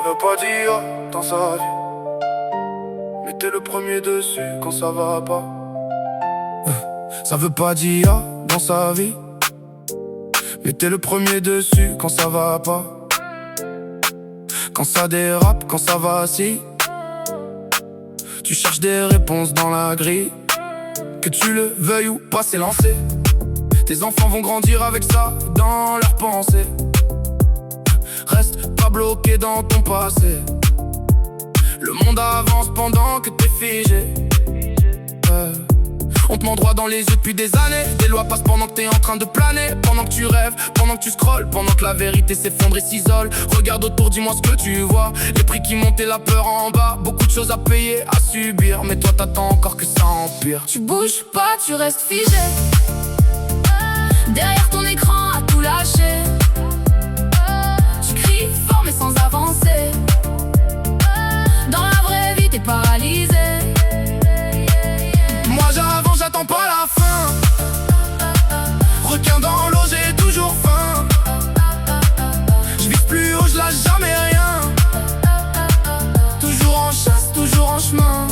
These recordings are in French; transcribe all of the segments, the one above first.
veut pas dire dans sa vie, mais t'es le premier dessus quand ça va pas. Ça veut pas dire dans sa vie, mais t'es le premier dessus quand ça va pas. Quand ça dérape, quand ça vacille, tu cherches des réponses dans la grille. Que tu le veuilles ou pas, c'est lancé. Tes enfants vont grandir avec ça dans leurs pensées. Reste pas bloqué dans ton passé. Le monde avance pendant que t'es figé. On te ment droit dans les yeux depuis des années. Des lois passent pendant que t'es en train de planer. Pendant que tu rêves, pendant que tu scrolles, pendant que la vérité s'effondre et s'isole. Regarde autour, dis-moi ce que tu vois. Les prix qui montent et la peur en bas. Beaucoup de choses à payer, à subir. Mais toi t'attends encore que ça empire. Tu bouges pas, tu restes figé derrière ton écran à tout lâcher. Tu cries fort mais sans avancer. Dans la vraie vie t'es paralysé. Moi j'avance, j'attends pas la fin. Requin dans l'eau, j'ai toujours faim. Je vise plus haut, je lâche jamais rien. Toujours en chasse, toujours en chemin.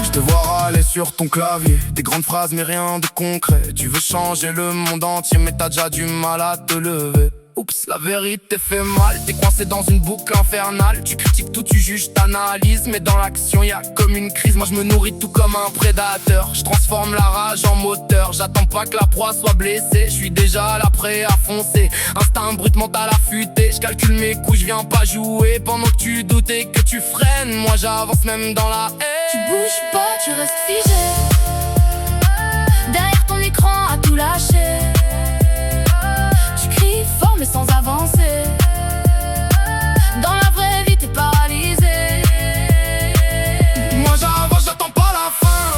Je te vois râler sur ton clavier, des grandes phrases mais rien de concret. Tu veux changer le monde entier mais t'as déjà du mal à te lever. Oups, la vérité fait mal, t'es coincé dans une boucle infernale. Tu critiques tout, tu juges, t'analyses, mais dans l'action y'a comme une crise. Moi je me nourris tout comme un prédateur. Je transforme la rage en moteur. J'attends pas que la proie soit blessée. Je suis déjà là prêt à foncer. Instinct brut, mental affûté. Je calcule mes coups, je viens pas jouer. Pendant que tu doutes et que tu freines, moi j'avance même dans la haine. Tu bouges pas, tu restes figé derrière ton écran à tout lâcher. Tu cries fort mais sans avancer. Dans la vraie vie t'es paralysé. Moi j'avance, j'attends pas la fin.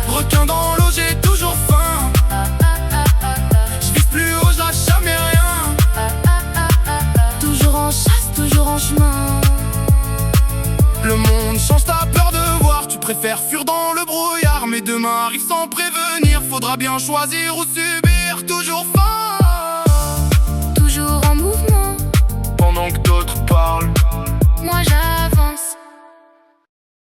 Requin dans l'eau, j'ai toujours faim. Je vise plus haut, je lâche jamais rien. Toujours en chasse, toujours en chemin. Le monde change, t'as peur de voir. Tu préfères fuir dans le brouillard. Mais demain arrive sans prévenir. Faudra bien choisir ou subir. Toujours fort, toujours en mouvement. pendant que d'autres parlent. Moi j'arrive.